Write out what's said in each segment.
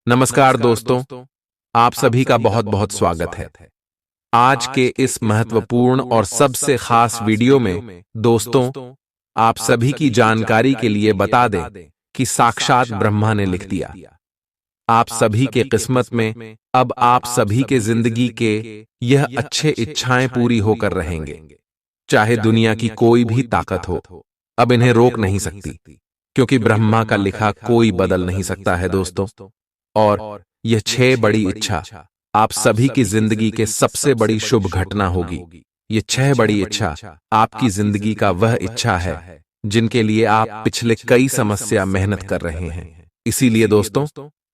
नमस्कार दोस्तों, आप सभी का बहुत बहुत स्वागत है। आज के इस महत्वपूर्ण और सबसे खास वीडियो में दोस्तों, आप सभी की जानकारी के लिए बता दें कि साक्षात ब्रह्मा ने लिख दिया, आप सभी के किस्मत में अब आप सभी के जिंदगी के यह अच्छे इच्छाएं पूरी होकर रहेंगे। चाहे दुनिया की कोई भी ताकत हो, अब इन्हें रोक नहीं सकती, क्योंकि ब्रह्मा का लिखा कोई बदल नहीं सकता है दोस्तों। और यह 6 बड़ी इच्छा आप सभी की जिंदगी के सबसे बड़ी शुभ घटना होगी। ये 6 बड़ी इच्छा आपकी जिंदगी का वह इच्छा है जिनके लिए आप पिछले कई समस्या मेहनत कर रहे हैं। इसीलिए दोस्तों,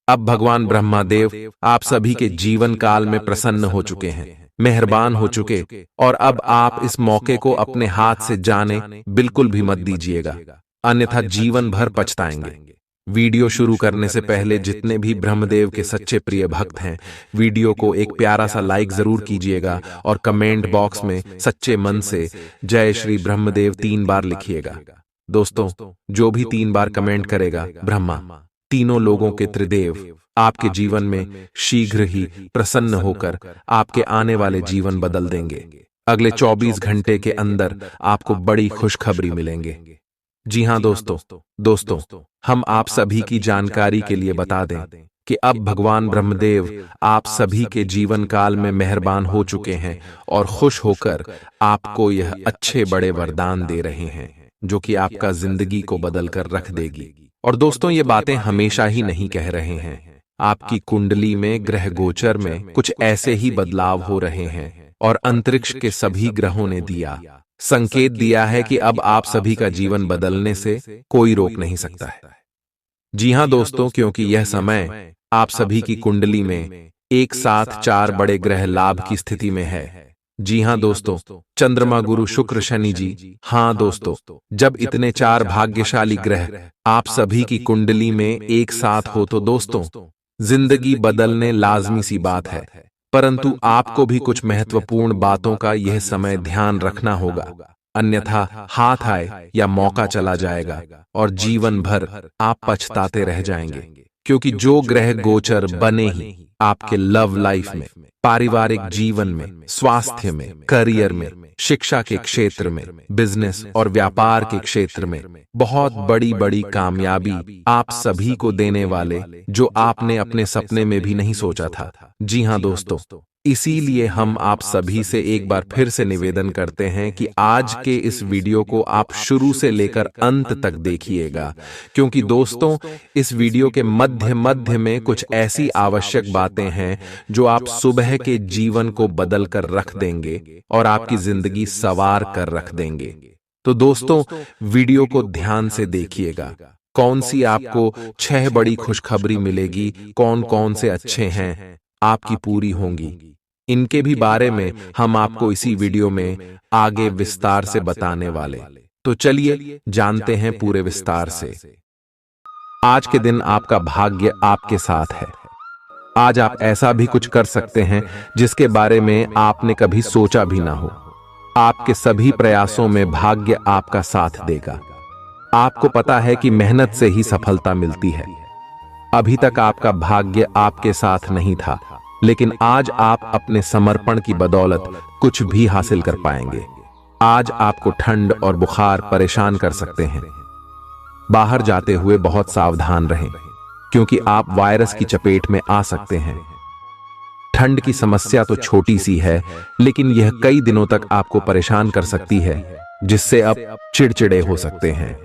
अब भगवान ब्रह्मा देव आप सभी के जीवन काल में प्रसन्न हो चुके हैं, मेहरबान हो चुके, और अब आप इस मौके को अपने हाथ से जाने बिल्कुल भी मत दीजिएगा, अन्यथा जीवन भर पछताएंगे। वीडियो शुरू करने से पहले जितने भी ब्रह्मदेव के सच्चे प्रिय भक्त हैं, वीडियो को एक प्यारा सा लाइक जरूर कीजिएगा और कमेंट बॉक्स में सच्चे मन से जय श्री ब्रह्मदेव 3 बार लिखिएगा। दोस्तों, जो भी 3 बार कमेंट करेगा, ब्रह्मा तीनों लोगों के त्रिदेव आपके जीवन में शीघ्र ही प्रसन्न होकर आपके आने वाले जीवन बदल देंगे। अगले 24 घंटे के अंदर आपको बड़ी खुशखबरी मिलेंगे। जी हां दोस्तों, हम आप सभी की जानकारी के लिए बता दें कि अब भगवान ब्रह्मदेव आप सभी के जीवन काल में मेहरबान हो चुके हैं और खुश होकर आपको यह अच्छे बड़े वरदान दे रहे हैं, जो कि आपका जिंदगी को बदल कर रख देगी। और दोस्तों, ये बातें हमेशा ही नहीं कह रहे हैं, आपकी कुंडली में ग्रह गोचर में कुछ ऐसे ही बदलाव हो रहे हैं और अंतरिक्ष के सभी ग्रहों ने दिया संकेत दिया है कि अब आप सभी का जीवन बदलने से कोई रोक नहीं सकता है। जी हां दोस्तों, क्योंकि यह समय आप सभी की कुंडली में एक साथ 4 बड़े ग्रह लाभ की स्थिति में है। जी हां दोस्तों, चंद्रमा, गुरु, शुक्र, शनि जी। हां दोस्तों, जब इतने 4 भाग्यशाली ग्रह आप सभी की कुंडली में एक साथ हो तो दोस्तों, जिंदगी बदलने लाजमी सी बात है। परंतु आपको भी कुछ महत्वपूर्ण बातों का यह समय ध्यान रखना होगा, अन्यथा हाथ आए या मौका चला जाएगा और जीवन भर आप पछताते रह जाएंगे। क्योंकि जो ग्रह गोचर बने ही आपके लव लाइफ में, पारिवारिक जीवन में, स्वास्थ्य में, करियर में, शिक्षा के क्षेत्र में, बिजनेस और व्यापार के क्षेत्र में बहुत बड़ी बड़ी कामयाबी आप सभी को देने वाले, जो आपने अपने सपने में भी नहीं सोचा था। जी हां दोस्तों, इसीलिए हम आप सभी से एक बार फिर से निवेदन करते हैं कि आज के इस वीडियो को आप शुरू से लेकर अंत तक देखिएगा, क्योंकि दोस्तों, इस वीडियो के मध्य में कुछ ऐसी आवश्यक बातें हैं जो आप सुबह के जीवन को बदल कर रख देंगे और आपकी जिंदगी सवार कर रख देंगे। तो दोस्तों, वीडियो को ध्यान से देखिएगा, कौन सी आपको 6 बड़ी खुशखबरी मिलेगी, कौन कौन से अच्छे हैं आपकी पूरी होंगी, इनके भी बारे में हम आपको इसी वीडियो में आगे विस्तार से बताने वाले। तो चलिए जानते हैं पूरे विस्तार से। आज के दिन आपका भाग्य आपके साथ है। आज आप ऐसा भी कुछ कर सकते हैं जिसके बारे में आपने कभी सोचा भी ना हो। आपके सभी प्रयासों में भाग्य आपका साथ देगा। आपको पता है कि मेहनत से ही सफलता मिलती है। अभी तक आपका भाग्य आपके साथ नहीं था, लेकिन आज आप अपने समर्पण की बदौलत कुछ भी हासिल कर पाएंगे। आज आपको ठंड और बुखार परेशान कर सकते हैं। बाहर जाते हुए बहुत सावधान रहें, क्योंकि आप वायरस की चपेट में आ सकते हैं। ठंड की समस्या तो छोटी सी है, लेकिन यह कई दिनों तक आपको परेशान कर सकती है, जिससे आप चिड़चिड़े हो सकते हैं।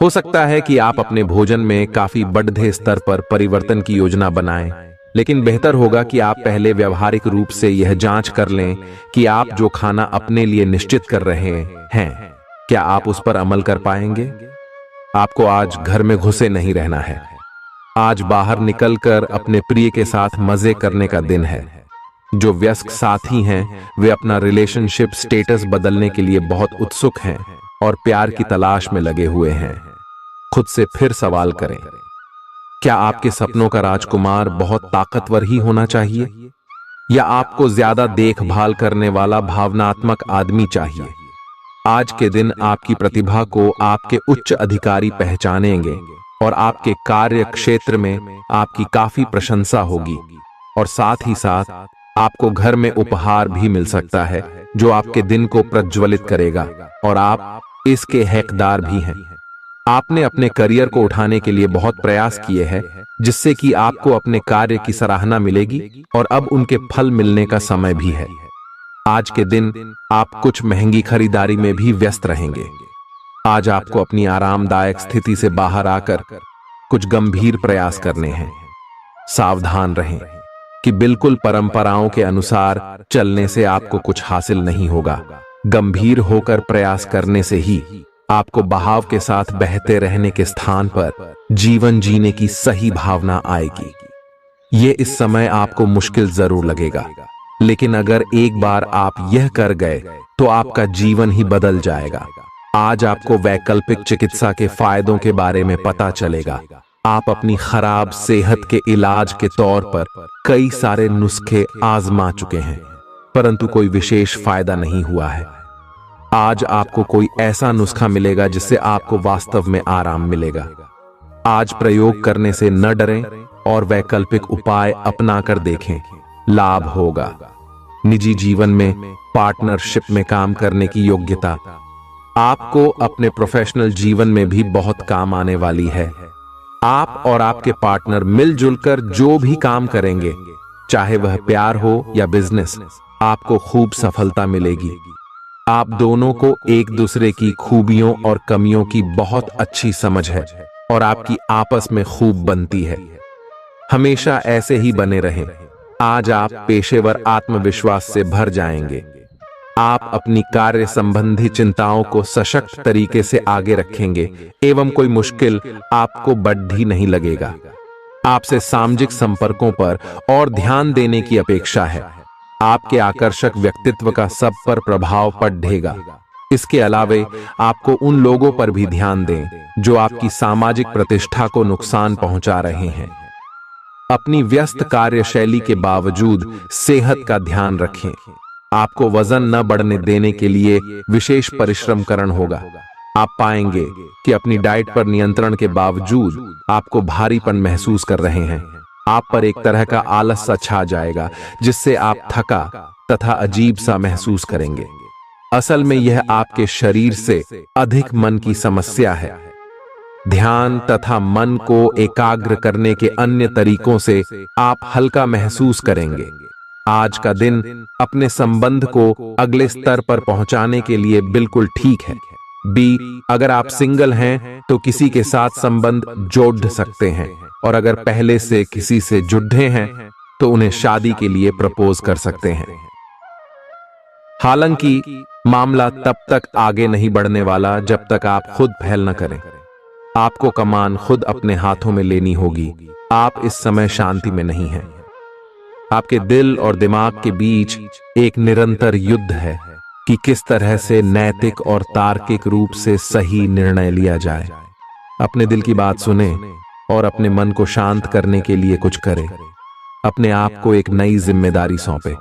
हो सकता है कि आप अपने भोजन में काफी बढ़ते स्तर पर परिवर्तन की योजना बनाएं, लेकिन बेहतर होगा कि आप पहले व्यावहारिक रूप से यह जांच कर लें कि आप जो खाना अपने लिए निश्चित कर रहे हैं, क्या आप उस पर अमल कर पाएंगे। आपको आज घर में घुसे नहीं रहना है। आज बाहर निकलकर अपने प्रिय के साथ मजे करने का दिन है। जो व्यस्क साथी हैं, वे अपना रिलेशनशिप स्टेटस बदलने के लिए बहुत उत्सुक हैं और प्यार की तलाश में लगे हुए हैं। खुद से फिर सवाल करें, क्या आपके सपनों का राजकुमार बहुत ताकतवर ही होना चाहिए, या आपको ज्यादा देखभाल करने वाला भावनात्मक आदमी चाहिए। आज के दिन आपकी प्रतिभा को आपके उच्च अधिकारी पहचानेंगे और आपके कार्य क्षेत्र में आपकी काफी प्रशंसा होगी। और साथ ही साथ आपको घर में उपहार भी मिल सकता है जो आपके दिन को प्रज्वलित करेगा, और आप इसके हकदार भी हैं। आपने अपने करियर को उठाने के लिए बहुत प्रयास किए हैं, जिससे कि आपको अपने कार्य की सराहना मिलेगी और अब उनके फल मिलने का समय भी है। आज के दिन आप कुछ महंगी खरीदारी में भी व्यस्त रहेंगे। आज आपको अपनी आरामदायक स्थिति से बाहर आकर कुछ गंभीर प्रयास करने हैं। सावधान रहें कि बिल्कुल परंपराओं के अनुसार चलने से आपको कुछ हासिल नहीं होगा। गंभीर होकर प्रयास करने से ही आपको बहाव के साथ बहते रहने के स्थान पर जीवन जीने की सही भावना आएगी। ये इस समय आपको मुश्किल जरूर लगेगा, लेकिन अगर एक बार आप यह कर गए तो आपका जीवन ही बदल जाएगा। आज आपको वैकल्पिक चिकित्सा के फायदों के बारे में पता चलेगा। आप अपनी खराब सेहत के इलाज के तौर पर कई सारे नुस्खे आजमा चुके हैं, परंतु कोई विशेष फायदा नहीं हुआ है। आज आपको कोई ऐसा नुस्खा मिलेगा जिससे आपको वास्तव में आराम मिलेगा। आज प्रयोग करने से न डरें और वैकल्पिक उपाय अपनाकर देखें, लाभ होगा। निजी जीवन में पार्टनरशिप में काम करने की योग्यता आपको अपने प्रोफेशनल जीवन में भी बहुत काम आने वाली है। आप और आपके पार्टनर मिलजुल कर जो भी काम करेंगे, चाहे वह प्यार हो या बिजनेस, आपको खूब सफलता मिलेगी। आप दोनों को एक दूसरे की खूबियों और कमियों की बहुत अच्छी समझ है और आपकी आपस में खूब बनती है। हमेशा ऐसे ही बने रहें। आज आप पेशेवर आत्मविश्वास से भर जाएंगे। आप अपनी कार्य संबंधी चिंताओं को सशक्त तरीके से आगे रखेंगे एवं कोई मुश्किल आपको बढ़ी नहीं लगेगा। आपसे सामाजिक संपर्कों पर और ध्यान देने की अपेक्षा है। आपके आकर्षक व्यक्तित्व का सब पर प्रभाव पड़ेगा। इसके अलावे आपको उन लोगों पर भी ध्यान दें जो आपकी सामाजिक प्रतिष्ठा को नुकसान पहुंचा रहे हैं। अपनी व्यस्त कार्यशैली के बावजूद सेहत का ध्यान रखें। आपको वजन न बढ़ने देने के लिए विशेष परिश्रम करना होगा। आप पाएंगे कि अपनी डाइट पर नियंत्रण के बावजूद आपको भारीपन महसूस कर रहे हैं। आप पर एक तरह का आलस सा छा जाएगा, जिससे आप थका तथा अजीब सा महसूस करेंगे। असल में यह आपके शरीर से अधिक मन की समस्या है। ध्यान तथा मन को एकाग्र करने के अन्य तरीकों से आप हल्का महसूस करेंगे। आज का दिन अपने संबंध को अगले स्तर पर पहुंचाने के लिए बिल्कुल ठीक है। अगर आप सिंगल हैं तो किसी के साथ संबंध जोड़ सकते हैं, और अगर पहले से किसी से जुड़े हैं तो उन्हें शादी के लिए प्रपोज कर सकते हैं। हालांकि मामला तब तक आगे नहीं बढ़ने वाला जब तक आप खुद पहल न करें। आपको कमान खुद अपने हाथों में लेनी होगी। आप इस समय शांति में नहीं हैं। आपके दिल और दिमाग के बीच एक निरंतर युद्ध है कि किस तरह से नैतिक और तार्किक रूप से सही निर्णय लिया जाए। अपने दिल की बात सुने और अपने मन को शांत करने के लिए कुछ करें। अपने आप को एक नई जिम्मेदारी सौंपे।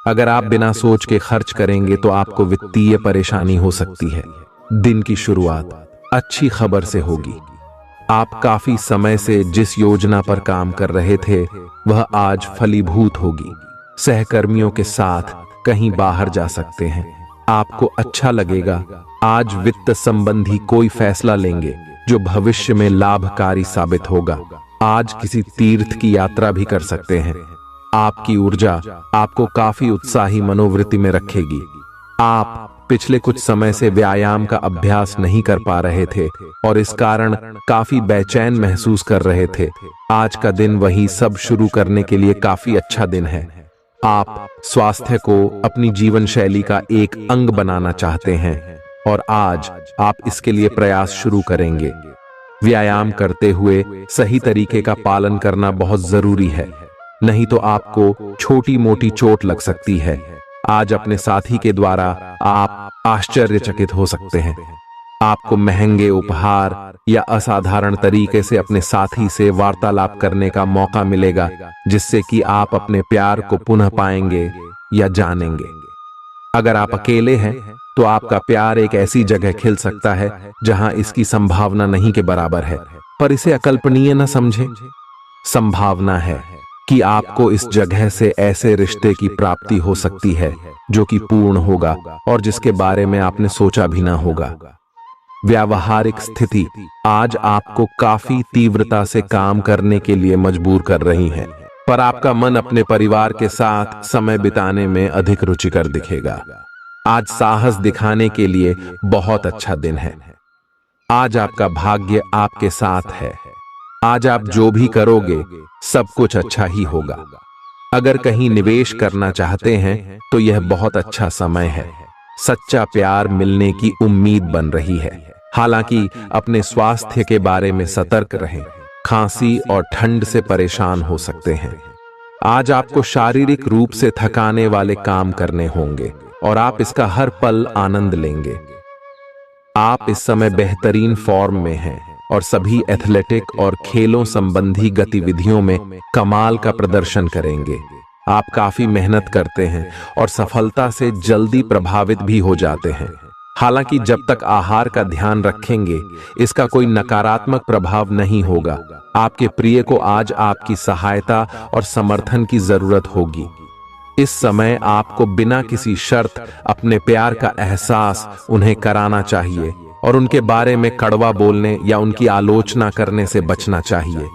अगर आप बिना सोच के खर्च करेंगे तो आपको वित्तीय परेशानी हो सकती है। दिन की शुरुआत अच्छी खबर से होगी। आप काफी समय से जिस योजना पर काम कर रहे थे वह आज फलीभूत होगी। सहकर्मियों के साथ कहीं बाहर जा सकते हैं। आपको अच्छा लगेगा। आज वित्त संबंधी कोई फैसला लेंगे जो भविष्य में लाभकारी साबित होगा। आज किसी तीर्थ की यात्रा भी कर सकते हैं। आपकी ऊर्जा आपको काफी उत्साही मनोवृत्ति में रखेगी। आप पिछले कुछ समय से व्यायाम का अभ्यास नहीं कर पा रहे थे और इस कारण काफी बेचैन महसूस कर रहे थे। आज का दिन वही सब शुरू करने के लिए काफी अच्छा दिन है। आप स्वास्थ्य को अपनी जीवन शैली का एक अंग बनाना चाहते हैं और आज आप इसके लिए प्रयास शुरू करेंगे। व्यायाम करते हुए सही तरीके का पालन करना बहुत जरूरी है, नहीं तो आपको छोटी मोटी चोट लग सकती है। आज अपने साथी के द्वारा आप आश्चर्यचकित हो सकते हैं। आपको महंगे उपहार या असाधारण तरीके से अपने साथी से वार्तालाप करने का मौका मिलेगा, जिससे कि आप अपने प्यार को पुनः पाएंगे या जानेंगे। अगर आप अकेले हैं तो आपका प्यार एक ऐसी जगह खिल सकता है जहां इसकी संभावना नहीं के बराबर है। पर इसे अकल्पनीय न समझें। संभावना है कि आपको इस जगह से ऐसे रिश्ते की प्राप्ति हो सकती है जो कि पूर्ण होगा और जिसके बारे में आपने सोचा भी ना होगा। व्यावहारिक स्थिति आज आपको काफी तीव्रता से काम करने के लिए मजबूर कर रही है, पर आपका मन अपने परिवार के साथ समय बिताने में अधिक रुचिकर दिखेगा। आज साहस दिखाने के लिए बहुत अच्छा दिन है। आज आपका भाग्य आपके साथ है। आज आप जो भी करोगे सब कुछ अच्छा ही होगा। अगर कहीं निवेश करना चाहते हैं तो यह बहुत अच्छा समय है। सच्चा प्यार मिलने की उम्मीद बन रही है। हालांकि अपने स्वास्थ्य के बारे में सतर्क रहें। खांसी और ठंड से परेशान हो सकते हैं। आज आपको शारीरिक रूप से थकाने वाले काम करने होंगे और आप इसका हर पल आनंद लेंगे। आप इस समय बेहतरीन फॉर्म में हैं और सभी एथलेटिक और खेलों संबंधी गतिविधियों में कमाल का प्रदर्शन करेंगे। आप काफी मेहनत करते हैं और सफलता से जल्दी प्रभावित भी हो जाते हैं। हालांकि जब तक आहार का ध्यान रखेंगे इसका कोई नकारात्मक प्रभाव नहीं होगा। आपके प्रिय को आज आपकी सहायता और समर्थन की जरूरत होगी। इस समय आपको बिना किसी शर्त अपने प्यार का एहसास उन्हें कराना चाहिए और उनके बारे में कड़वा बोलने या उनकी आलोचना करने से बचना चाहिए।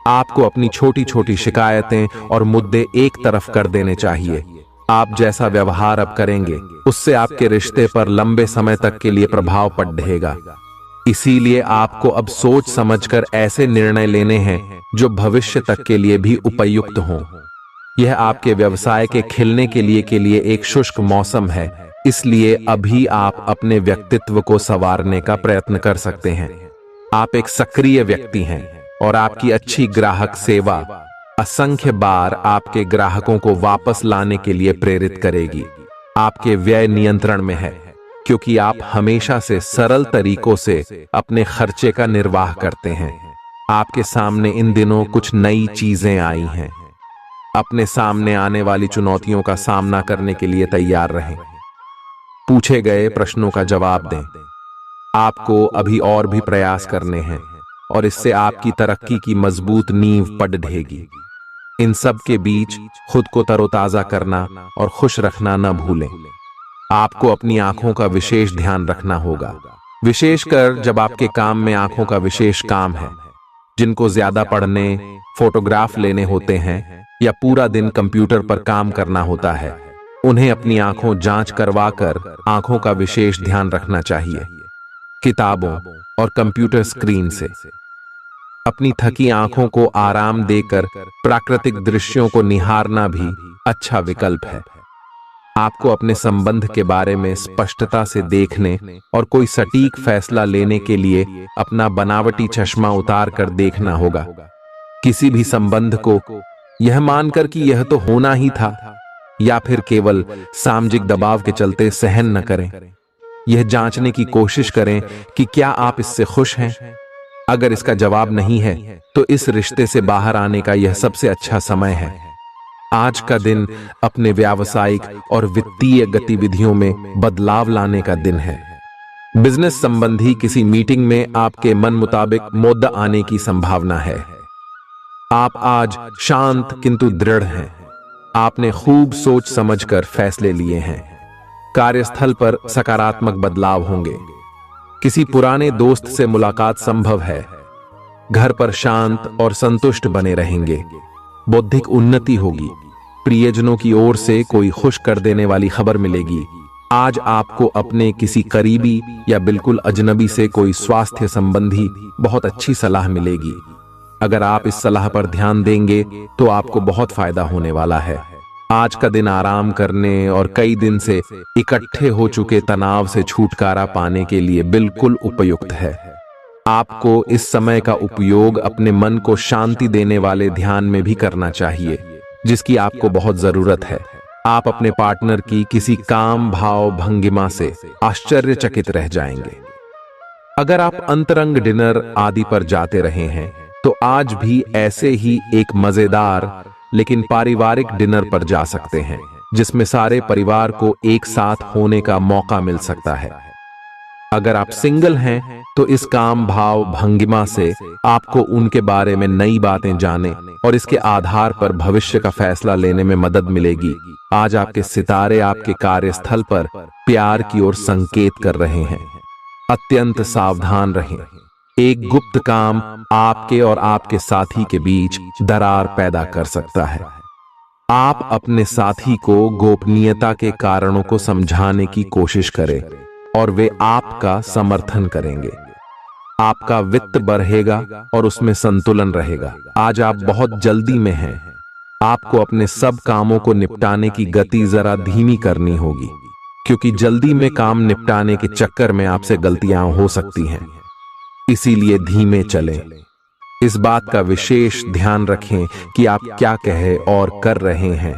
आपको अपनी छोटी छोटी शिकायतें और मुद्दे एक तरफ कर देने चाहिए। आप जैसा व्यवहार अब करेंगे उससे आपके रिश्ते पर लंबे समय तक के लिए प्रभाव पड़ेगा। इसीलिए आपको अब सोच समझकर ऐसे निर्णय लेने हैं जो भविष्य तक के लिए भी उपयुक्त हों। यह आपके व्यवसाय के खिलने के लिए एक शुष्क मौसम है, इसलिए अभी आप अपने व्यक्तित्व को संवारने का प्रयत्न कर सकते हैं। आप एक सक्रिय व्यक्ति हैं और आपकी अच्छी ग्राहक सेवा असंख्य बार आपके ग्राहकों को वापस लाने के लिए प्रेरित करेगी। आपके व्यय नियंत्रण में है क्योंकि आप हमेशा से सरल तरीकों से अपने खर्चे का निर्वाह करते हैं। आपके सामने इन दिनों कुछ नई चीजें आई हैं। अपने सामने आने वाली चुनौतियों का सामना करने के लिए तैयार रहें। पूछे गए प्रश्नों का जवाब दें। आपको अभी और भी प्रयास करने हैं और इससे आपकी तरक्की की मजबूत नींव पड़ेगी। इन सब के बीच खुद को तरोताजा करना और खुश रखना न भूलें। आपको अपनी आंखों का विशेष ध्यान रखना होगा, विशेषकर जब आपके काम में आंखों का विशेष काम है। जिनको ज्यादा पढ़ने, फोटोग्राफ लेने होते हैं या पूरा दिन कंप्यूटर पर काम करना होता है, उन्हें अपनी आंखों जांच करवाकर आंखों का विशेष ध्यान रखना चाहिए। किताबों और कंप्यूटर स्क्रीन से अपनी थकी आंखों को आराम देकर प्राकृतिक दृश्यों को निहारना भी अच्छा विकल्प है। आपको अपने संबंध के बारे में स्पष्टता से देखने और कोई सटीक फैसला लेने के लिए अपना बनावटी चश्मा उतार कर देखना होगा। किसी भी संबंध को यह मानकर कि यह तो होना ही था या फिर केवल सामाजिक दबाव के चलते सहन न करें। यह जांचने की कोशिश करें कि क्या आप इससे खुश हैं। अगर इसका जवाब नहीं है तो इस रिश्ते से बाहर आने का यह सबसे अच्छा समय है। आज का दिन अपने व्यावसायिक और वित्तीय गतिविधियों में बदलाव लाने का दिन है। बिजनेस संबंधी किसी मीटिंग में आपके मन मुताबिक मुद्दा आने की संभावना है। आप आज शांत किंतु दृढ़ हैं। आपने खूब सोच समझकर फैसले लिए हैं। कार्यस्थल पर सकारात्मक बदलाव होंगे। किसी पुराने दोस्त से मुलाकात संभव है। घर पर शांत और संतुष्ट बने रहेंगे। बौद्धिक उन्नति होगी। प्रियजनों की ओर से कोई खुश कर देने वाली खबर मिलेगी। आज आपको अपने किसी करीबी या बिल्कुल अजनबी से कोई स्वास्थ्य संबंधी बहुत अच्छी सलाह मिलेगी। अगर आप इस सलाह पर ध्यान देंगे तो आपको बहुत फायदा होने वाला है। आज का दिन आराम करने और कई दिन से इकट्ठे हो चुके तनाव से छुटकारा पाने के लिए बिल्कुल उपयुक्त है। आपको इस समय का उपयोग अपने मन को शांति देने वाले ध्यान में भी करना चाहिए, जिसकी आपको बहुत जरूरत है। आप अपने पार्टनर की किसी काम भाव भंगिमा से आश्चर्यचकित रह जाएंगे। अगर आप अंतरंग डिनर आदि पर जाते रहे हैं तो आज भी ऐसे ही एक मजेदार लेकिन पारिवारिक डिनर पर जा सकते हैं, जिसमें सारे परिवार को एक साथ होने का मौका मिल सकता है। अगर आप सिंगल हैं तो इस काम भाव भंगिमा से आपको उनके बारे में नई बातें जाने और इसके आधार पर भविष्य का फैसला लेने में मदद मिलेगी। आज आपके सितारे आपके कार्यस्थल पर प्यार की ओर संकेत कर रहे हैं। अत्यंत सावधान रहें। एक गुप्त काम आपके और आपके साथी के बीच दरार पैदा कर सकता है। आप अपने साथी को गोपनीयता के कारणों को समझाने की कोशिश करें और वे आपका समर्थन करेंगे। आपका वित्त बढ़ेगा और उसमें संतुलन रहेगा। आज आप बहुत जल्दी में हैं। आपको अपने सब कामों को निपटाने की गति जरा धीमी करनी होगी, क्योंकि जल्दी में काम निपटाने के चक्कर में आपसे गलतियां हो सकती हैं। इसीलिए धीमे चलें। इस बात का विशेष ध्यान रखें कि आप क्या कह और कर रहे हैं।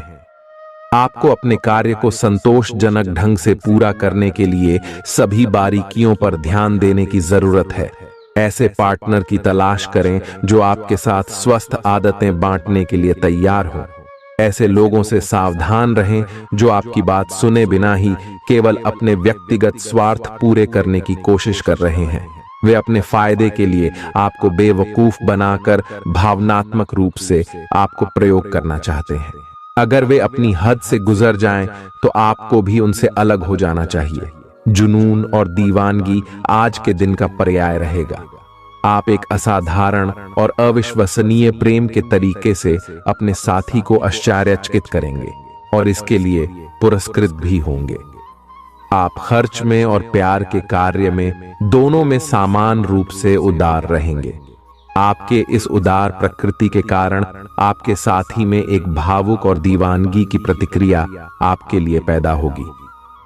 आपको अपने कार्य को संतोषजनक ढंग से पूरा करने के लिए सभी बारीकियों पर ध्यान देने की जरूरत है। ऐसे पार्टनर की तलाश करें जो आपके साथ स्वस्थ आदतें बांटने के लिए तैयार हों। ऐसे लोगों से सावधान रहें जो आपकी बात सुने बिना ही केवल अपने व्यक्तिगत स्वार्थ पूरे करने की कोशिश कर रहे हैं। वे अपने फायदे के लिए आपको बेवकूफ बनाकर भावनात्मक रूप से आपको प्रयोग करना चाहते हैं। अगर वे अपनी हद से गुजर जाएं, तो आपको भी उनसे अलग हो जाना चाहिए। जुनून और दीवानगी आज के दिन का पर्याय रहेगा। आप एक असाधारण और अविश्वसनीय प्रेम के तरीके से अपने साथी को आश्चर्यचकित करेंगे और इसके लिए पुरस्कृत भी होंगे। आप खर्च में और प्यार के कार्य में दोनों में समान रूप से उदार रहेंगे। आपके इस उदार प्रकृति के कारण आपके साथी में एक भावुक और दीवानगी की प्रतिक्रिया आपके लिए पैदा होगी।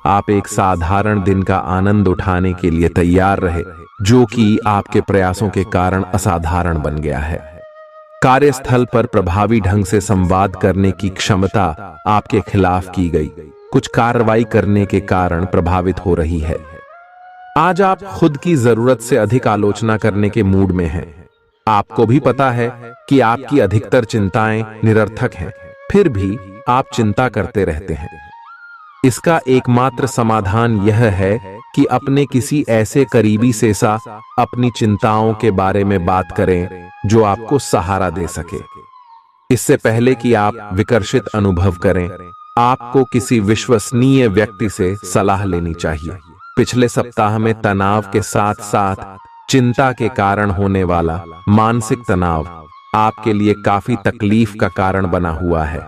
आप एक साधारण दिन का आनंद उठाने के लिए तैयार रहे, जो कि आपके प्रयासों के कारण असाधारण बन गया है। कार्यस्थल पर प्रभावी ढंग से संवाद करने की क्षमता आपके खिलाफ की गई कुछ कार्रवाई करने के कारण प्रभावित हो रही है। आज आप खुद की जरूरत से अधिक आलोचना करने के मूड में हैं। आपको भी पता है कि आपकी अधिकतर चिंताएं निरर्थक हैं, फिर भी आप चिंता करते रहते हैं। इसका एकमात्र समाधान यह है कि अपने किसी ऐसे करीबी से अपनी चिंताओं के बारे में बात करें जो आपको सहारा दे सके। इससे पहले कि आप विकर्षित अनुभव करें, आपको किसी विश्वसनीय व्यक्ति से सलाह लेनी चाहिए। पिछले सप्ताह में तनाव के साथ साथ चिंता के कारण होने वाला मानसिक तनाव आपके लिए काफी तकलीफ का कारण बना हुआ है।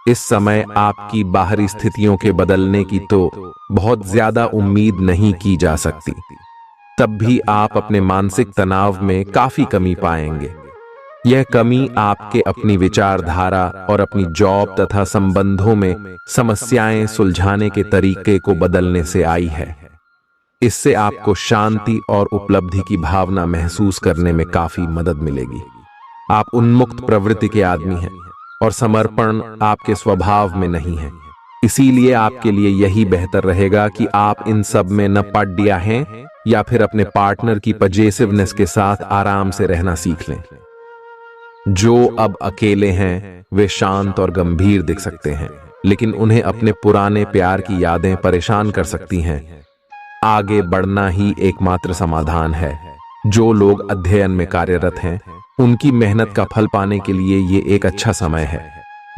इस समय आपकी बाहरी स्थितियों के बदलने की तो बहुत ज्यादा उम्मीद नहीं की जा सकती। तब भी आप अपने मानसिक तनाव में काफी कमी पाएंगे। यह कमी आपके अपनी विचारधारा और अपनी जॉब तथा संबंधों में समस्याएं सुलझाने के तरीके को बदलने से आई है। इससे आपको शांति और उपलब्धि की भावना महसूस करने में काफी मदद मिलेगी। आप उन्मुक्त प्रवृत्ति के आदमी हैं और समर्पण आपके स्वभाव में नहीं है। इसीलिए आपके लिए यही बेहतर रहेगा कि आप इन सब में न पड़ गया हैं या फिर अपने पार्टनर की पजेसिवनेस के साथ आराम से रहना सीख लें। जो अब अकेले हैं वे शांत और गंभीर दिख सकते हैं, लेकिन उन्हें अपने पुराने प्यार की यादें परेशान कर सकती हैं। आगे बढ़ना ही एकमात्र समाधान है। जो लोग अध्ययन में कार्यरत हैं, उनकी मेहनत का फल पाने के लिए ये एक अच्छा समय है।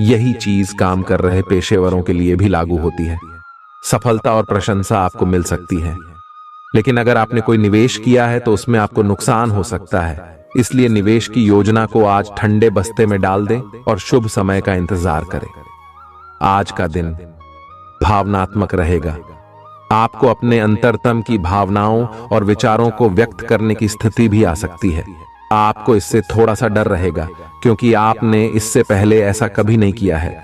यही चीज काम कर रहे पेशेवरों के लिए भी लागू होती है। सफलता और प्रशंसा आपको मिल सकती है, लेकिन अगर आपने कोई निवेश किया है तो उसमें आपको नुकसान हो सकता है। इसलिए निवेश की योजना को आज ठंडे बस्ते में डाल दें और शुभ समय का इंतजार करें। आज का दिन भावनात्मक रहेगा। आपको अपने अंतरतम की भावनाओं और विचारों को व्यक्त करने की स्थिति भी आ सकती है। आपको इससे थोड़ा सा डर रहेगा, क्योंकि आपने इससे पहले ऐसा कभी नहीं किया है।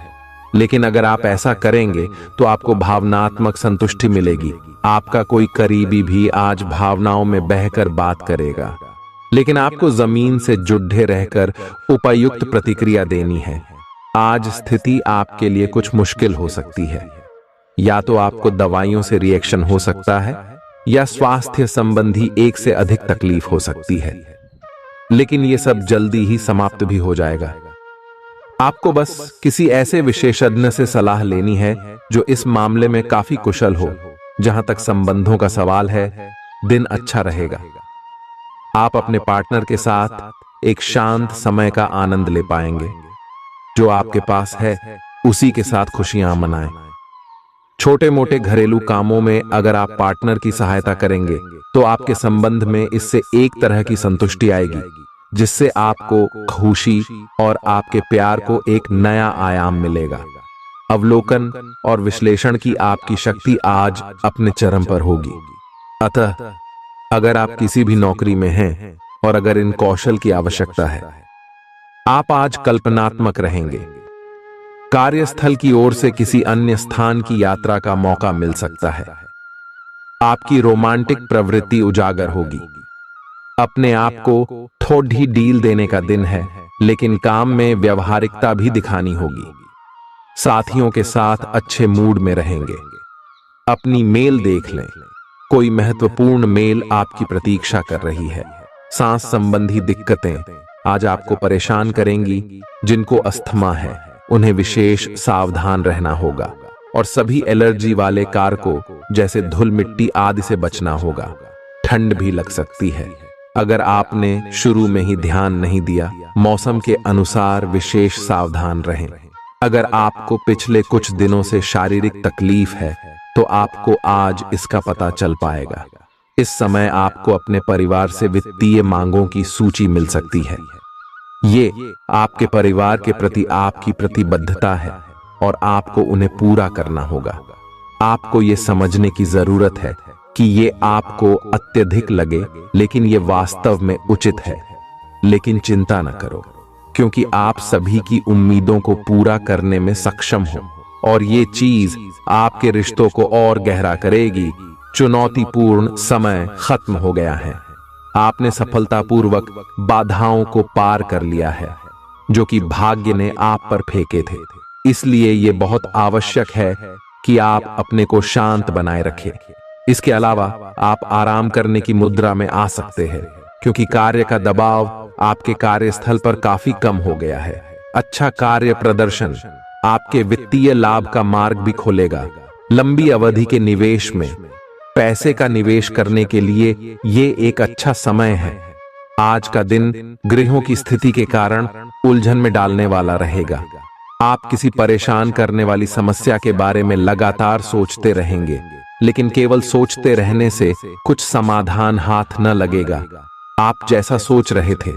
लेकिन अगर आप ऐसा करेंगे तो आपको भावनात्मक संतुष्टि मिलेगी। आपका कोई करीबी भी आज भावनाओं में बहकर बात करेगा, लेकिन आपको जमीन से जुड़े रहकर उपयुक्त प्रतिक्रिया देनी है। आज स्थिति आपके लिए कुछ मुश्किल हो सकती है। या तो आपको दवाइयों से रिएक्शन हो सकता है या स्वास्थ्य संबंधी एक से अधिक तकलीफ हो सकती है, लेकिन यह सब जल्दी ही समाप्त भी हो जाएगा। आपको बस किसी ऐसे विशेषज्ञ से सलाह लेनी है जो इस मामले में काफी कुशल हो। जहां तक संबंधों का सवाल है, दिन अच्छा रहेगा। आप अपने पार्टनर के साथ एक शांत समय का आनंद ले पाएंगे। जो आपके पास है उसी के साथ खुशियां मनाएं। छोटे मोटे घरेलू कामों में अगर आप पार्टनर की सहायता करेंगे तो आपके संबंध में इससे एक तरह की संतुष्टि आएगी, जिससे आपको खुशी और आपके प्यार को एक नया आयाम मिलेगा। अवलोकन और विश्लेषण की आपकी शक्ति आज अपने चरम पर होगी। अतः अगर आप किसी भी नौकरी में हैं और अगर इन कौशल की आवश्यकता है, आप आज कल्पनात्मक रहेंगे। कार्यस्थल की ओर से किसी अन्य स्थान की यात्रा का मौका मिल सकता है। आपकी रोमांटिक प्रवृत्ति उजागर होगी। अपने आप को थोड़ी डील देने का दिन है, लेकिन काम में व्यवहारिकता भी दिखानी होगी। साथियों के साथ अच्छे मूड में रहेंगे। अपनी मेल देख लें, कोई महत्वपूर्ण मेल आपकी प्रतीक्षा कर रही है। सांस संबंधी दिक्कतें आज आपको परेशान करेंगी। जिनको अस्थमा है उन्हें विशेष सावधान रहना होगा और सभी एलर्जी वाले कारकों जैसे धूल मिट्टी आदि से बचना होगा। ठंड भी लग सकती है। अगर आपने शुरू में ही ध्यान नहीं दिया, मौसम के अनुसार विशेष सावधान रहें। अगर आपको पिछले कुछ दिनों से शारीरिक तकलीफ है तो आपको आज इसका पता चल पाएगा। इस समय आपको अपने परिवार से वित्तीय मांगों की सूची मिल सकती है। ये आपके परिवार के प्रति आपकी प्रतिबद्धता है और आपको उन्हें पूरा करना होगा। आपको ये समझने की जरूरत है कि ये आपको अत्यधिक लगे, लेकिन ये वास्तव में उचित है। लेकिन चिंता न करो, क्योंकि आप सभी की उम्मीदों को पूरा करने में सक्षम हो और ये चीज आपके रिश्तों को और गहरा करेगी। चुनौतीपूर्ण समय खत्म हो गया है। आपने सफलतापूर्वक बाधाओं को पार कर लिया है जो कि भाग्य ने आप पर फेंके थे। इसलिए ये बहुत आवश्यक है कि आप अपने को शांत बनाए रखें। इसके अलावा आप आराम करने की मुद्रा में आ सकते हैं, क्योंकि कार्य का दबाव आपके कार्यस्थल पर काफी कम हो गया है। अच्छा कार्य प्रदर्शन आपके वित्तीय लाभ का मार्ग भी खोलेगा। लंबी अवधि के निवेश में पैसे का निवेश करने के लिए ये एक अच्छा समय है। आज का दिन ग्रहों की स्थिति के कारण उलझन में डालने वाला रहेगा। आप किसी परेशान करने वाली समस्या के बारे में लगातार सोचते रहेंगे, लेकिन केवल सोचते रहने से कुछ समाधान हाथ न लगेगा। आप जैसा सोच रहे थे,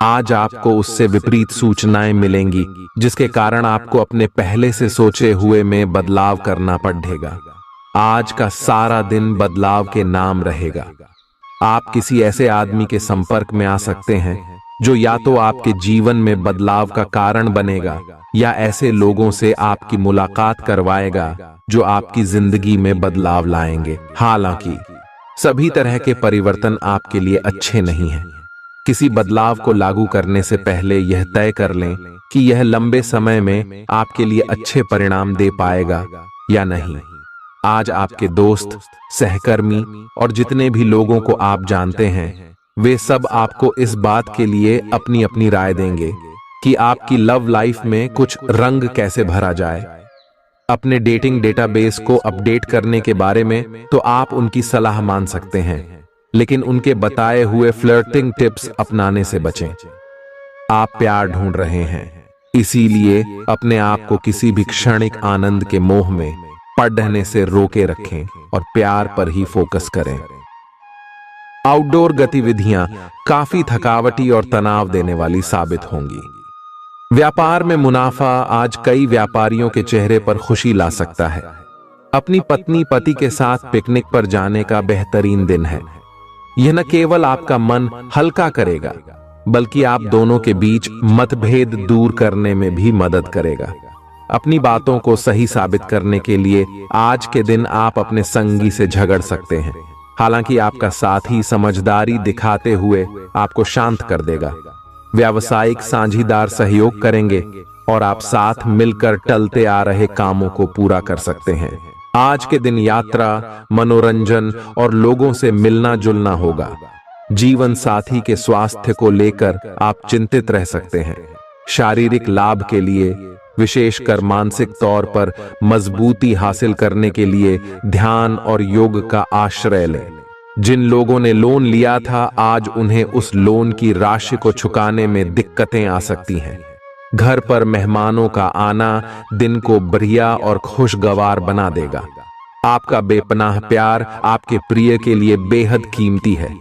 आज आपको उससे विपरीत सूचनाएं मिलेंगी, जिसके कारण आपको अपने पहले से सोचे हुए में बदलाव करना पड़ेगा। आज का सारा दिन बदलाव के नाम रहेगा। आप किसी ऐसे आदमी के संपर्क में आ सकते हैं जो या तो आपके जीवन में बदलाव का कारण बनेगा या ऐसे लोगों से आपकी मुलाकात करवाएगा जो आपकी जिंदगी में बदलाव लाएंगे। हालांकि सभी तरह के परिवर्तन आपके लिए अच्छे नहीं हैं। किसी बदलाव को लागू करने से पहले यह तय कर लें कि यह लंबे समय में आपके लिए अच्छे परिणाम दे पाएगा या नहीं। आज आपके दोस्त, सहकर्मी और जितने भी लोगों को आप जानते हैं, वे सब आपको इस बात के लिए अपनी अपनी राय देंगे कि आपकी लव लाइफ में कुछ रंग कैसे भरा जाए। अपने डेटिंग डेटाबेस को अपडेट करने के बारे में तो आप उनकी सलाह मान सकते हैं, लेकिन उनके बताए हुए फ्लर्टिंग टिप्स अपनाने से बचें। आप प्यार ढूंढ रहे हैं, इसीलिए अपने आप को किसी भी क्षणिक आनंद के मोह में पढ़ने से रोके रखें और प्यार पर ही फोकस करें। आउटडोर गतिविधियां काफी थकावटी और तनाव देने वाली साबित होंगी। व्यापार में मुनाफा आज कई व्यापारियों के चेहरे पर खुशी ला सकता है। अपनी पत्नी पति के साथ पिकनिक पर जाने का बेहतरीन दिन है। यह न केवल आपका मन हल्का करेगा, बल्कि आप दोनों के बीच मतभेद दूर करने में भी मदद करेगा। अपनी बातों को सही साबित करने के लिए आज के दिन आप अपने संगी से झगड़ सकते हैं। हालांकि आपका साथी समझदारी दिखाते हुए आपको शांत कर देगा। व्यावसायिक साझीदार सहयोग करेंगे और आप साथ मिलकर टलते आ रहे कामों को पूरा कर सकते हैं। आज के दिन यात्रा, मनोरंजन और लोगों से मिलना जुलना होगा। जीवन साथी के स्वास्थ्य को लेकर आप चिंतित रह सकते हैं। शारीरिक लाभ के लिए, विशेषकर मानसिक तौर पर मजबूती हासिल करने के लिए ध्यान और योग का आश्रय लें। जिन लोगों ने लोन लिया था आज उन्हें उस लोन की राशि को चुकाने में दिक्कतें आ सकती हैं। घर पर मेहमानों का आना दिन को बढ़िया और खुशगवार बना देगा। आपका बेपनाह प्यार आपके प्रिय के लिए बेहद कीमती है।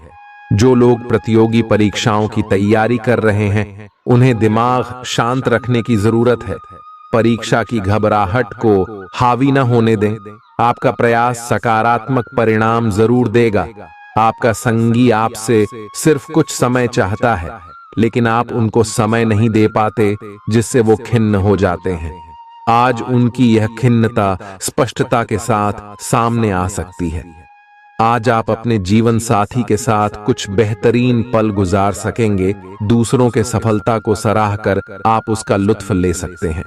जो लोग प्रतियोगी परीक्षाओं की तैयारी कर रहे हैं उन्हें दिमाग शांत रखने की जरूरत है। परीक्षा की घबराहट को हावी न होने दें। आपका प्रयास सकारात्मक परिणाम जरूर देगा। आपका संगी आपसे सिर्फ कुछ समय चाहता है, लेकिन आप उनको समय नहीं दे पाते, जिससे वो खिन्न हो जाते हैं। आज उनकी यह खिन्नता स्पष्टता के साथ सामने आ सकती है। आज आप अपने जीवन साथी के साथ कुछ बेहतरीन पल गुजार सकेंगे। दूसरों के सफलता को सराहकर आप उसका लुत्फ ले सकते हैं।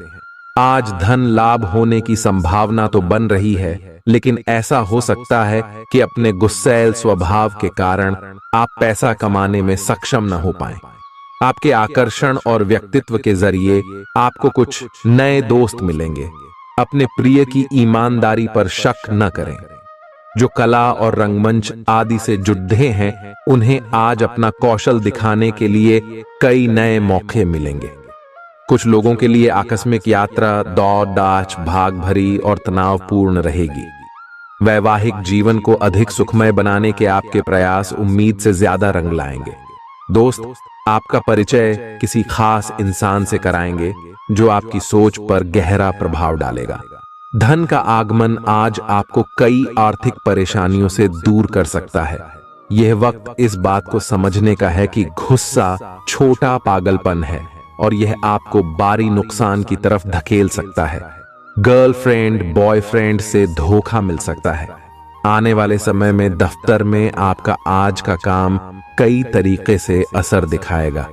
आज धन लाभ होने की संभावना तो बन रही है, लेकिन ऐसा हो सकता है कि अपने गुस्सैल स्वभाव के कारण आप पैसा कमाने में सक्षम न हो पाएं। आपके आकर्षण और व्यक्तित्व के जरिए आपको कुछ नए दोस्त मिलेंगे। अपने प्रिय की ईमानदारी पर शक न करें। जो कला और रंगमंच आदि से जुड़े हैं उन्हें आज अपना कौशल दिखाने के लिए कई नए मौके मिलेंगे। कुछ लोगों के लिए आकस्मिक यात्रा दौड़ दाच भाग भरी और तनावपूर्ण रहेगी। वैवाहिक जीवन को अधिक सुखमय बनाने के आपके प्रयास उम्मीद से ज्यादा रंग लाएंगे। दोस्त आपका परिचय किसी खास इंसान से कराएंगे जो आपकी सोच पर गहरा प्रभाव डालेगा। धन का आगमन आज आपको कई आर्थिक परेशानियों से दूर कर सकता है। यह वक्त इस बात को समझने का है कि गुस्सा छोटा पागलपन है और यह आपको भारी नुकसान की तरफ धकेल सकता है। गर्लफ्रेंड बॉयफ्रेंड से धोखा मिल सकता है। आने वाले समय में दफ्तर में आपका आज का काम कई तरीके से असर दिखाएगा।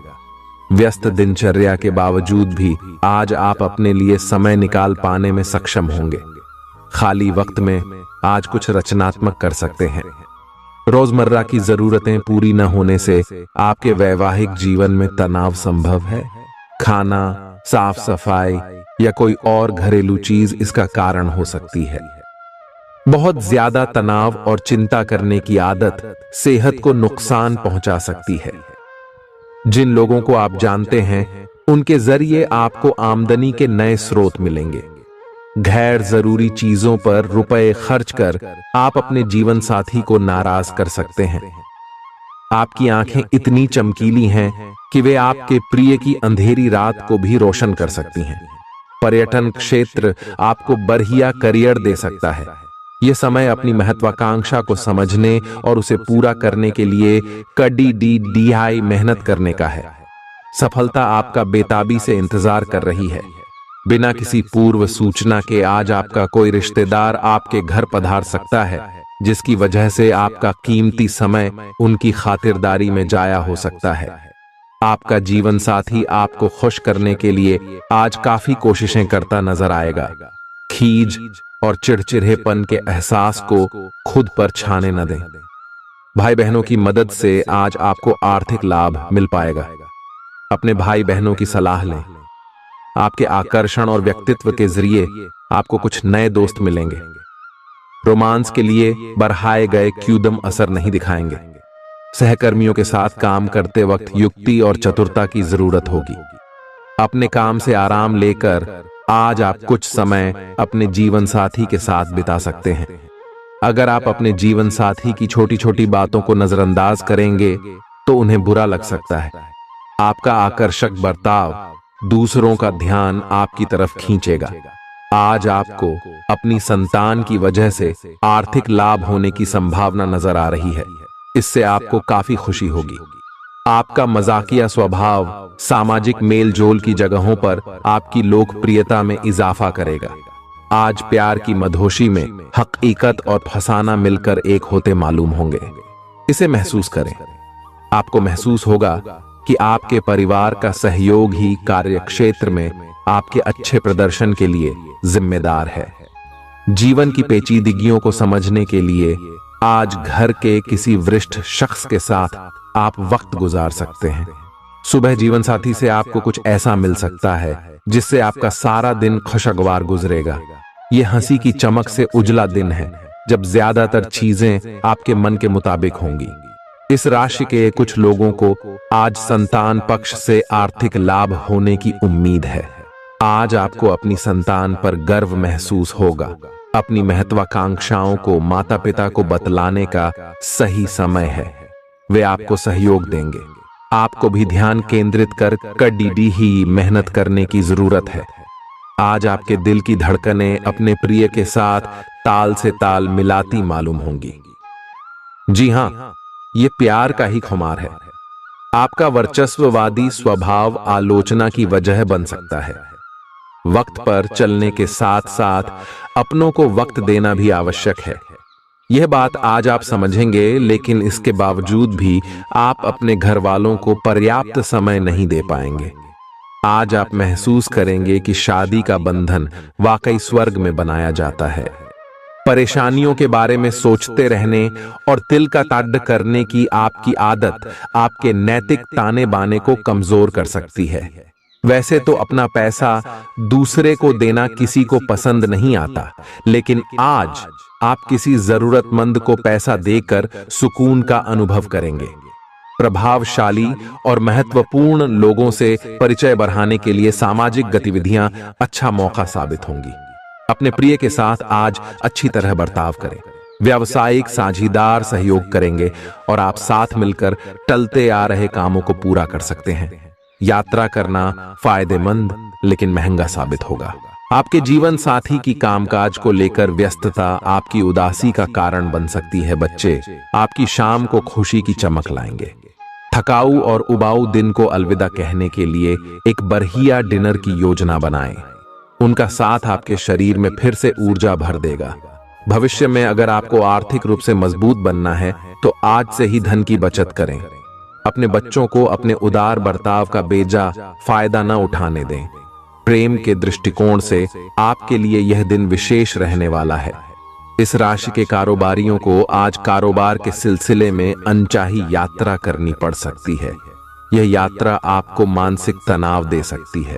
व्यस्त दिनचर्या के बावजूद भी आज आप अपने लिए समय निकाल पाने में सक्षम होंगे। खाली वक्त में आज कुछ रचनात्मक कर सकते हैं। रोजमर्रा की जरूरतें पूरी न होने से आपके वैवाहिक जीवन में तनाव संभव है। खाना, साफ सफाई या कोई और घरेलू चीज इसका कारण हो सकती है। बहुत ज्यादा तनाव और चिंता करने की आदत सेहत को नुकसान पहुंचा सकती है। जिन लोगों को आप जानते हैं उनके जरिए आपको आमदनी के नए स्रोत मिलेंगे। गैर जरूरी चीजों पर रुपए खर्च कर आप अपने जीवन साथी को नाराज कर सकते हैं। आपकी आंखें इतनी चमकीली हैं कि वे आपके प्रिय की अंधेरी रात को भी रोशन कर सकती हैं। पर्यटन क्षेत्र आपको बढ़िया करियर दे सकता है। यह समय अपनी महत्वाकांक्षा को समझने और उसे पूरा करने के लिए कड़ी मेहनत करने का है। सफलता आपका बेताबी से इंतजार कर रही है। बिना किसी पूर्व सूचना के आज आपका कोई रिश्तेदार आपके घर पधार सकता है, जिसकी वजह से आपका कीमती समय उनकी खातिरदारी में जाया हो सकता है। आपका जीवन साथी आपको खुश करने के लिए आज काफी कोशिशें करता नजर आएगा। खीज और चिड़चिड़ेपन के एहसास को खुद पर छाने न दें। भाई बहनों की मदद से आज आपको आर्थिक लाभ मिल पाएगा। अपने भाई बहनों की सलाह लें। आपके आकर्षण और व्यक्तित्व के जरिए आपको कुछ नए दोस्त मिलेंगे। रोमांस के लिए बढ़ाए गए क्यूदम असर नहीं दिखाएंगे। सहकर्मियों के साथ काम करते वक्त युक्ति और चतुरता की जरूरत होगी। अपने काम से आराम लेकर आज आप कुछ समय अपने जीवन साथी के साथ बिता सकते हैं। अगर आप अपने जीवन साथी की छोटी छोटी बातों को नजरअंदाज करेंगे तो उन्हें बुरा लग सकता है। आपका आकर्षक बर्ताव दूसरों का ध्यान आपकी तरफ खींचेगा। आज आपको अपनी संतान की वजह से आर्थिक लाभ होने की संभावना नजर आ रही है। इससे आपको काफी खुशी होगी। आपका मजाकिया स्वभाव सामाजिक मेलजोल की जगहों पर आपकी लोकप्रियता में इजाफा करेगा। आज प्यार की मधोशी में हकीकत और फसाना मिलकर एक होते मालूम होंगे। इसे महसूस करें। आपको महसूस होगा कि आपके परिवार का सहयोग ही कार्यक्षेत्र में आपके अच्छे प्रदर्शन के लिए जिम्मेदार है। जीवन की पेचीदगियों को समझने के लिए आज घर के किसी वरिष्ठ शख्स के साथ आप वक्त गुजार सकते हैं। सुबह जीवन साथी से आपको कुछ ऐसा मिल सकता है जिससे आपका सारा दिन खुशगवार गुजरेगा। यह हंसी की चमक से उजला दिन है। जब ज्यादातर चीजें आपके मन के मुताबिक होंगी। इस राशि के कुछ लोगों को आज संतान पक्ष से आर्थिक लाभ होने की उम्मीद है। आज आपको अपनी संतान पर गर्व महसूस होगा। अपनी महत्वाकांक्षाओं को माता पिता को बतलाने का सही समय है। वे आपको सहयोग देंगे। आपको भी ध्यान केंद्रित कर कड़ी ही मेहनत करने की जरूरत है। आज आपके दिल की धड़कनें अपने प्रिय के साथ ताल से ताल मिलाती मालूम होंगी। जी हां, ये प्यार का ही खुमार है। आपका वर्चस्ववादी स्वभाव आलोचना की वजह बन सकता है। वक्त पर चलने के साथ साथ अपनों को वक्त देना भी आवश्यक है। यह बात आज आप समझेंगे, लेकिन इसके बावजूद भी आप अपने घर वालों को पर्याप्त समय नहीं दे पाएंगे। आज आप महसूस करेंगे कि शादी का बंधन वाकई स्वर्ग में बनाया जाता है। परेशानियों के बारे में सोचते रहने और तिल का ताड़ करने की आपकी आदत आपके नैतिक ताने बाने को कमजोर कर सकती है। वैसे तो अपना पैसा दूसरे को देना किसी को पसंद नहीं आता, लेकिन आज आप किसी जरूरतमंद को पैसा देकर सुकून का अनुभव करेंगे। प्रभावशाली और महत्वपूर्ण लोगों से परिचय बढ़ाने के लिए सामाजिक गतिविधियां अच्छा मौका साबित होंगी। अपने प्रिय के साथ आज अच्छी तरह बर्ताव करें। व्यावसायिक साझीदार सहयोग करेंगे और आप साथ मिलकर टलते आ रहे कामों को पूरा कर सकते हैं। यात्रा करना फायदेमंद लेकिन महंगा साबित होगा। आपके जीवन साथी की कामकाज को लेकर व्यस्तता आपकी उदासी का कारण बन सकती है। बच्चे आपकी शाम को खुशी की चमक लाएंगे। थकाऊ और उबाऊ दिन को अलविदा कहने के लिए एक बढ़िया डिनर की योजना बनाएं। उनका साथ आपके शरीर में फिर से ऊर्जा भर देगा। भविष्य में अगर आपको आर्थिक रूप से मजबूत बनना है तो आज से ही धन की बचत करें। अपने बच्चों को अपने उदार बर्ताव का बेजा फायदा न उठाने दें। प्रेम के दृष्टिकोण से आपके लिए यह दिन विशेष रहने वाला है। इस राशि के कारोबारियों को आज कारोबार के सिलसिले में अनचाही यात्रा करनी पड़ सकती है। यह यात्रा आपको मानसिक तनाव दे सकती है।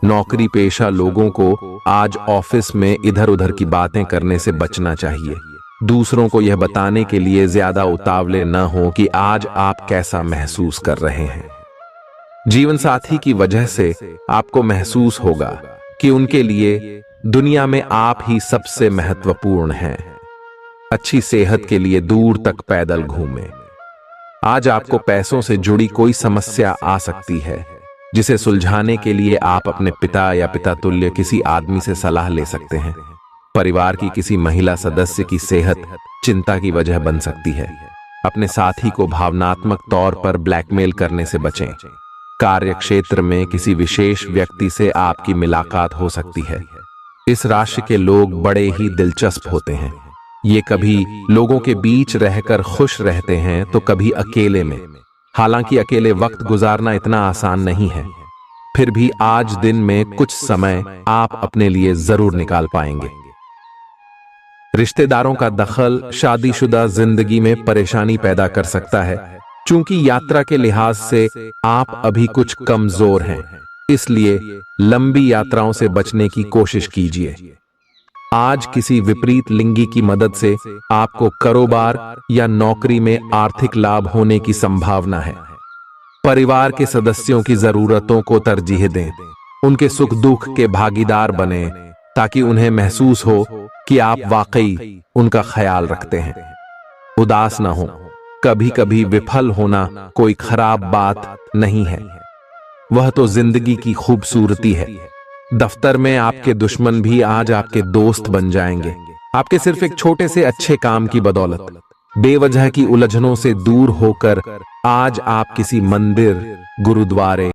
नौकरी पेशा लोगों को आज ऑफिस में इधर उधर की बातें करने से बचना चाहिए। दूसरों को यह बताने के लिए ज्यादा उतावले न हो कि आज आप कैसा महसूस कर रहे हैं। जीवन साथी की वजह से आपको महसूस होगा कि उनके लिए दुनिया में आप ही सबसे महत्वपूर्ण हैं। अच्छी सेहत के लिए दूर तक पैदल घूमें। आज आपको पैसों से जुड़ी कोई समस्या आ सकती है, जिसे सुलझाने के लिए आप अपने पिता या पिता तुल्य किसी आदमी से सलाह ले सकते हैं। परिवार की किसी महिला सदस्य की सेहत चिंता की वजह बन सकती है। अपने साथी को भावनात्मक तौर पर ब्लैकमेल करने से बचें। कार्य क्षेत्र में किसी विशेष व्यक्ति से आपकी मुलाकात हो सकती है। इस राशि के लोग बड़े ही दिलचस्प होते हैं। ये कभी लोगों के बीच रहकर खुश रहते हैं तो कभी अकेले में। हालांकि अकेले वक्त गुजारना इतना आसान नहीं है, फिर भी आज दिन में कुछ समय आप अपने लिए जरूर निकाल पाएंगे। रिश्तेदारों का दखल शादीशुदा जिंदगी में परेशानी पैदा कर सकता है। चूंकि यात्रा के लिहाज से आप अभी कुछ कमजोर हैं, इसलिए लंबी यात्राओं से बचने की कोशिश कीजिए। आज किसी विपरीत लिंगी की मदद से आपको कारोबार या नौकरी में आर्थिक लाभ होने की संभावना है। परिवार के सदस्यों की जरूरतों को तरजीह दें। उनके सुख दुख के भागीदार बने ताकि उन्हें महसूस हो कि आप वाकई उनका ख्याल रखते हैं। उदास ना हो। कभी कभी विफल होना कोई खराब बात नहीं है, वह तो जिंदगी की खूबसूरती है। दफ्तर में आपके दुश्मन भी आज आपके दोस्त बन जाएंगे, आपके सिर्फ एक छोटे से अच्छे काम की बदौलत। बेवजह की उलझनों से दूर होकर आज आप किसी मंदिर, गुरुद्वारे